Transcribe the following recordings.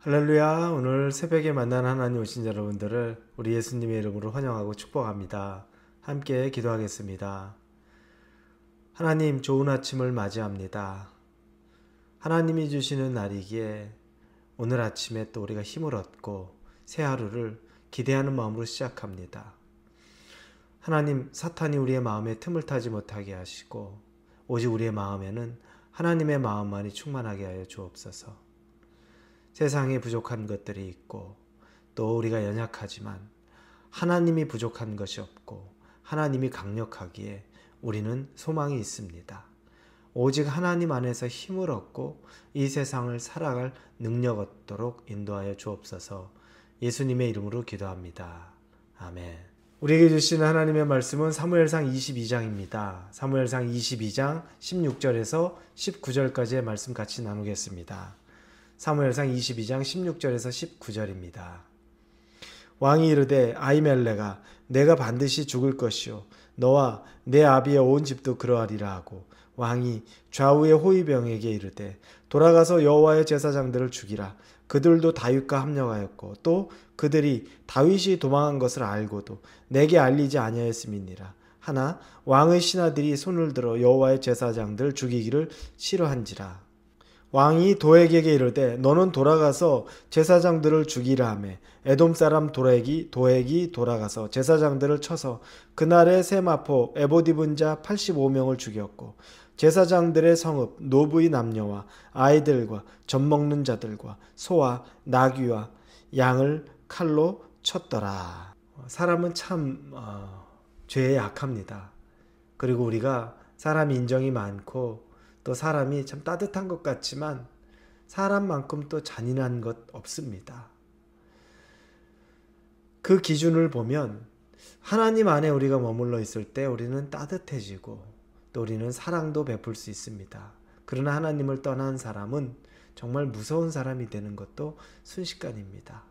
할렐루야. 오늘 새벽에 만난 하나님 오신 여러분들을 우리 예수님의 이름으로 환영하고 축복합니다. 함께 기도하겠습니다. 하나님, 좋은 아침을 맞이합니다. 하나님이 주시는 날이기에 오늘 아침에 또 우리가 힘을 얻고 새 하루를 기대하는 마음으로 시작합니다. 하나님, 사탄이 우리의 마음에 틈을 타지 못하게 하시고 오직 우리의 마음에는 하나님의 마음만이 충만하게 하여 주옵소서. 세상에 부족한 것들이 있고 또 우리가 연약하지만 하나님이 부족한 것이 없고 하나님이 강력하기에 우리는 소망이 있습니다. 오직 하나님 안에서 힘을 얻고 이 세상을 살아갈 능력 얻도록 인도하여 주옵소서. 예수님의 이름으로 기도합니다. 아멘. 우리에게 주시는 하나님의 말씀은 사무엘상 22장입니다. 사무엘상 22장 16절에서 19절까지의 말씀 같이 나누겠습니다. 사무엘상 22장 16절에서 19절입니다. 왕이 이르되 아히멜레가 내가 반드시 죽을 것이요 너와 내 아비의 온 집도 그러하리라 하고 왕이 좌우의 호위병에게 이르되 돌아가서 여호와의 제사장들을 죽이라. 그들도 다윗과 합력하였고 또 그들이 다윗이 도망한 것을 알고도 내게 알리지 아니하였음이니라. 하나 왕의 신하들이 손을 들어 여호와의 제사장들을 죽이기를 싫어한지라. 왕이 도액에게 이르되 너는 돌아가서 제사장들을 죽이라 하매 에돔 사람 도액이 돌아가서 제사장들을 쳐서 그날의 세마포 에봇 입은 자 85명을 죽였고 제사장들의 성읍 노부의 남녀와 아이들과 젖먹는 자들과 소와 나귀와 양을 칼로 쳤더라. 사람은 참 죄에 약합니다. 그리고 우리가 사람 인정이 많고 또 사람이 참 따뜻한 것 같지만 사람만큼 또 잔인한 것 없습니다. 그 기준을 보면 하나님 안에 우리가 머물러 있을 때 우리는 따뜻해지고 또 우리는 사랑도 베풀 수 있습니다. 그러나 하나님을 떠난 사람은 정말 무서운 사람이 되는 것도 순식간입니다.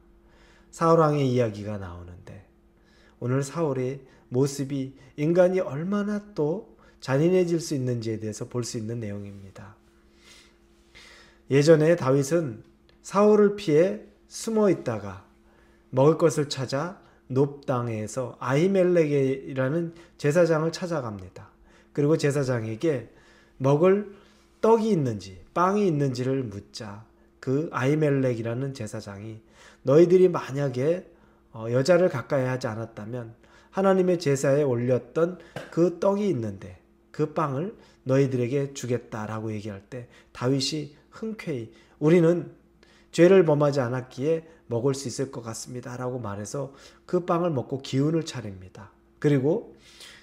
사울왕의 이야기가 나오는데 오늘 사울의 모습이 인간이 얼마나 또 잔인해질 수 있는지에 대해서 볼 수 있는 내용입니다. 예전에 다윗은 사울을 피해 숨어 있다가 먹을 것을 찾아 놉 땅에서 아히멜렉이라는 제사장을 찾아갑니다. 그리고 제사장에게 먹을 떡이 있는지 빵이 있는지를 묻자 그 아히멜렉이라는 제사장이 너희들이 만약에 여자를 가까이 하지 않았다면 하나님의 제사에 올렸던 그 떡이 있는데 그 빵을 너희들에게 주겠다라고 얘기할 때 다윗이 흔쾌히 우리는 죄를 범하지 않았기에 먹을 수 있을 것 같습니다 라고 말해서 그 빵을 먹고 기운을 차립니다. 그리고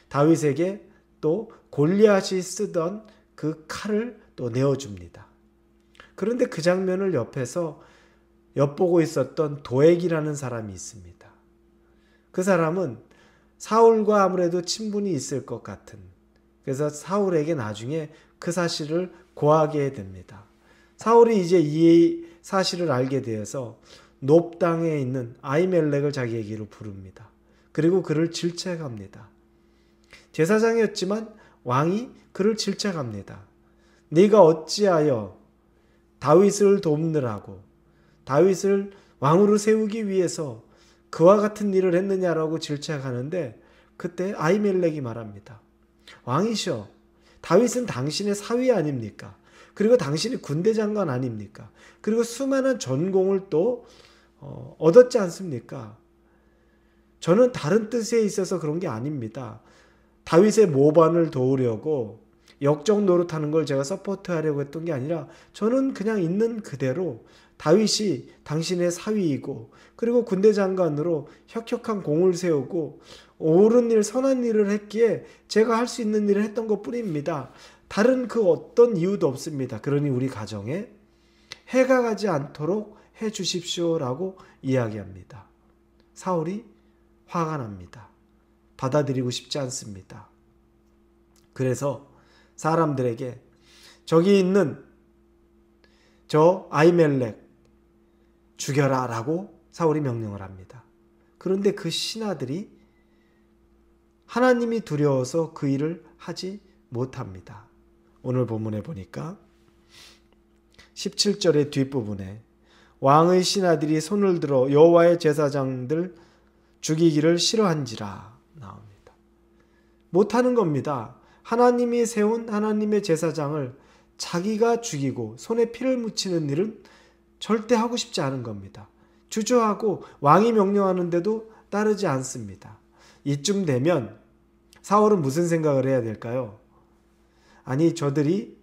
다윗에게 또 골리앗이 쓰던 그 칼을 또 내어줍니다. 그런데 그 장면을 옆에서 엿보고 있었던 도액이라는 사람이 있습니다. 그 사람은 사울과 아무래도 친분이 있을 것 같은, 그래서 사울에게 나중에 그 사실을 고하게 됩니다. 사울이 이제 이 사실을 알게 되어서 놉 땅에 있는 아히멜렉을 자기에게로 부릅니다. 그리고 그를 질책합니다. 제사장이었지만 왕이 그를 질책합니다. 네가 어찌하여 다윗을 돕느라고 다윗을 왕으로 세우기 위해서 그와 같은 일을 했느냐라고 질책하는데 그때 아히멜렉이 말합니다. 왕이시여, 다윗은 당신의 사위 아닙니까? 그리고 당신이 군대 장관 아닙니까? 그리고 수많은 전공을 또 얻었지 않습니까? 저는 다른 뜻에 있어서 그런 게 아닙니다. 다윗의 모반을 도우려고 역적 노릇하는 걸 제가 서포트하려고 했던 게 아니라 저는 그냥 있는 그대로 다윗이 당신의 사위이고 그리고 군대 장관으로 혁혁한 공을 세우고 옳은 일, 선한 일을 했기에 제가 할 수 있는 일을 했던 것 뿐입니다. 다른 그 어떤 이유도 없습니다. 그러니 우리 가정에 해가 가지 않도록 해 주십시오라고 이야기합니다. 사울이 화가 납니다. 받아들이고 싶지 않습니다. 그래서 사람들에게 저기 있는 저 아히멜렉 죽여라 라고 사울이 명령을 합니다. 그런데 그 신하들이 하나님이 두려워서 그 일을 하지 못합니다. 오늘 본문에 보니까 17절의 뒷부분에 왕의 신하들이 손을 들어 여호와의 제사장들 죽이기를 싫어한지라 나옵니다. 못하는 겁니다. 하나님이 세운 하나님의 제사장을 자기가 죽이고 손에 피를 묻히는 일은 절대 하고 싶지 않은 겁니다. 주저하고 왕이 명령하는데도 따르지 않습니다. 이쯤 되면 사울은 무슨 생각을 해야 될까요? 아니, 저들이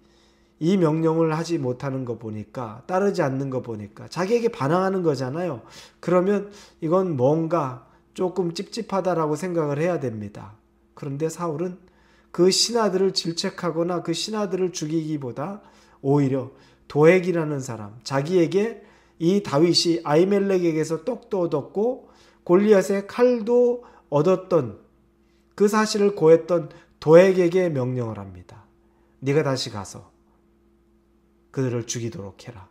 이 명령을 하지 못하는 거 보니까, 따르지 않는 거 보니까 자기에게 반항하는 거잖아요. 그러면 이건 뭔가 조금 찝찝하다라고 생각을 해야 됩니다. 그런데 사울은 그 신하들을 질책하거나 그 신하들을 죽이기보다 오히려 도액이라는 사람, 자기에게 이 다윗이 아히멜렉에게서 떡도 얻었고 골리앗의 칼도 얻었던 그 사실을 고했던 도액에게 명령을 합니다. 네가 다시 가서 그들을 죽이도록 해라.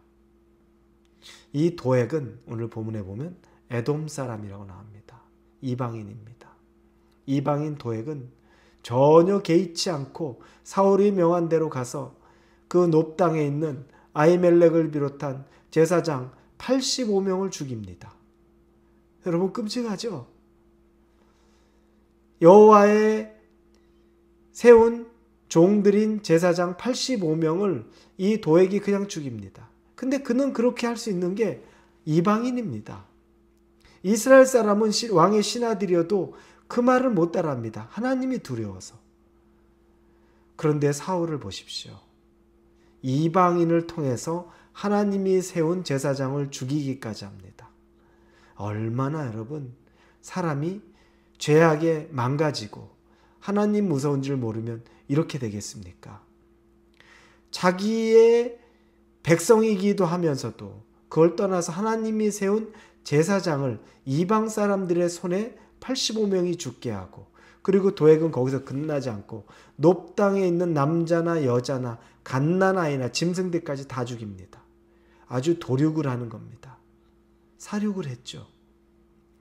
이 도액은 오늘 본문에 보면 에돔 사람이라고 나옵니다. 이방인입니다. 이방인 도액은 전혀 개의치 않고 사울이 명한 대로 가서 그 높당에 있는 아히멜렉을 비롯한 제사장 85명을 죽입니다. 여러분, 끔찍하죠? 여호와의 세운 종들인 제사장 85명을 이 도액이 그냥 죽입니다. 근데 그는 그렇게 할 수 있는 게 이방인입니다. 이스라엘 사람은 왕의 신하들이어도 그 말을 못 따라합니다. 하나님이 두려워서. 그런데 사울을 보십시오. 이방인을 통해서 하나님이 세운 제사장을 죽이기까지 합니다. 얼마나 여러분 사람이 죄악에 망가지고 하나님 무서운 줄 모르면 이렇게 되겠습니까? 자기의 백성이기도 하면서도 그걸 떠나서 하나님이 세운 제사장을 이방 사람들의 손에 85명이 죽게 하고, 그리고 도액은 거기서 끝나지 않고 높당에 있는 남자나 여자나 갓난아이나 짐승들까지 다 죽입니다. 아주 도륙을 하는 겁니다. 살육을 했죠.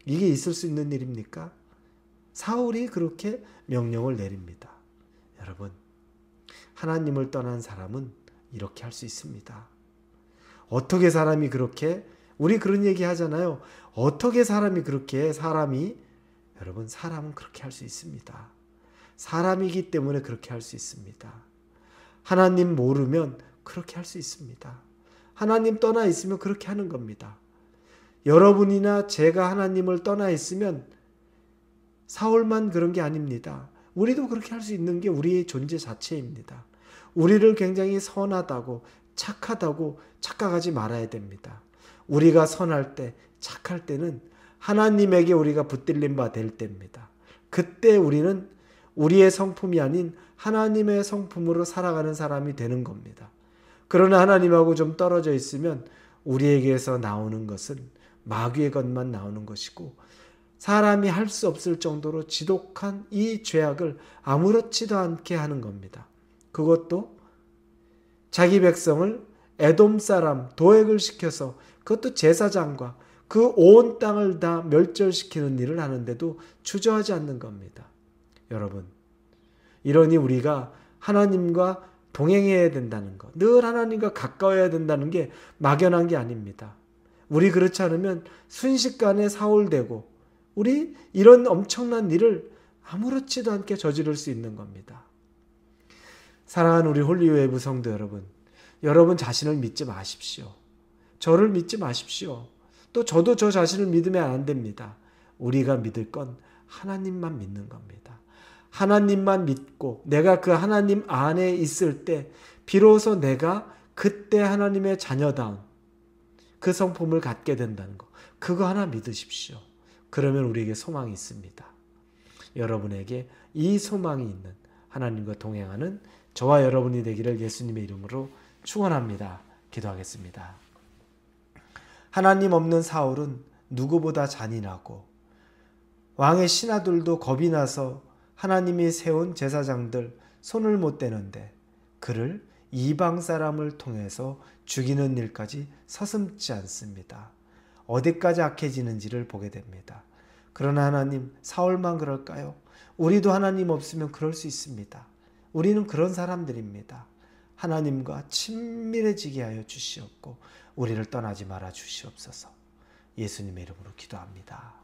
이게 있을 수 있는 일입니까? 사울이 그렇게 명령을 내립니다. 여러분, 하나님을 떠난 사람은 이렇게 할 수 있습니다. 어떻게 사람이 그렇게, 우리 그런 얘기 하잖아요. 어떻게 사람이 그렇게, 여러분, 사람은 그렇게 할 수 있습니다. 사람이기 때문에 그렇게 할 수 있습니다. 하나님 모르면 그렇게 할 수 있습니다. 하나님 떠나 있으면 그렇게 하는 겁니다. 여러분이나 제가 하나님을 떠나 있으면 사울만 그런 게 아닙니다. 우리도 그렇게 할 수 있는 게 우리의 존재 자체입니다. 우리를 굉장히 선하다고 착하다고 착각하지 말아야 됩니다. 우리가 선할 때, 착할 때는 하나님에게 우리가 붙들린 바 될 때입니다. 그때 우리는 우리의 성품이 아닌 하나님의 성품으로 살아가는 사람이 되는 겁니다. 그러나 하나님하고 좀 떨어져 있으면 우리에게서 나오는 것은 마귀의 것만 나오는 것이고, 사람이 할 수 없을 정도로 지독한 이 죄악을 아무렇지도 않게 하는 겁니다. 그것도 자기 백성을 에돔 사람 도액을 시켜서, 그것도 제사장과 그 온 땅을 다 멸절시키는 일을 하는데도 주저하지 않는 겁니다. 여러분, 이러니 우리가 하나님과 동행해야 된다는 것, 늘 하나님과 가까워야 된다는 게 막연한 게 아닙니다. 우리 그렇지 않으면 순식간에 사울되고 우리 이런 엄청난 일을 아무렇지도 않게 저지를 수 있는 겁니다. 사랑하는 우리 홀리웨이브 성도 여러분, 여러분 자신을 믿지 마십시오. 저를 믿지 마십시오. 또 저도 저 자신을 믿으면 안 됩니다. 우리가 믿을 건 하나님만 믿는 겁니다. 하나님만 믿고 내가 그 하나님 안에 있을 때 비로소 내가 그때 하나님의 자녀다운 그 성품을 갖게 된다는 거, 그거 하나 믿으십시오. 그러면 우리에게 소망이 있습니다. 여러분에게 이 소망이 있는 하나님과 동행하는 저와 여러분이 되기를 예수님의 이름으로 축원합니다. 기도하겠습니다. 하나님 없는 사울은 누구보다 잔인하고 왕의 신하들도 겁이 나서 하나님이 세운 제사장들 손을 못 대는데 그를 이방 사람을 통해서 죽이는 일까지 서슴지 않습니다. 어디까지 악해지는지를 보게 됩니다. 그러나 하나님, 사울만 그럴까요? 우리도 하나님 없으면 그럴 수 있습니다. 우리는 그런 사람들입니다. 하나님과 친밀해지게 하여 주시옵고 우리를 떠나지 말아 주시옵소서. 예수님의 이름으로 기도합니다.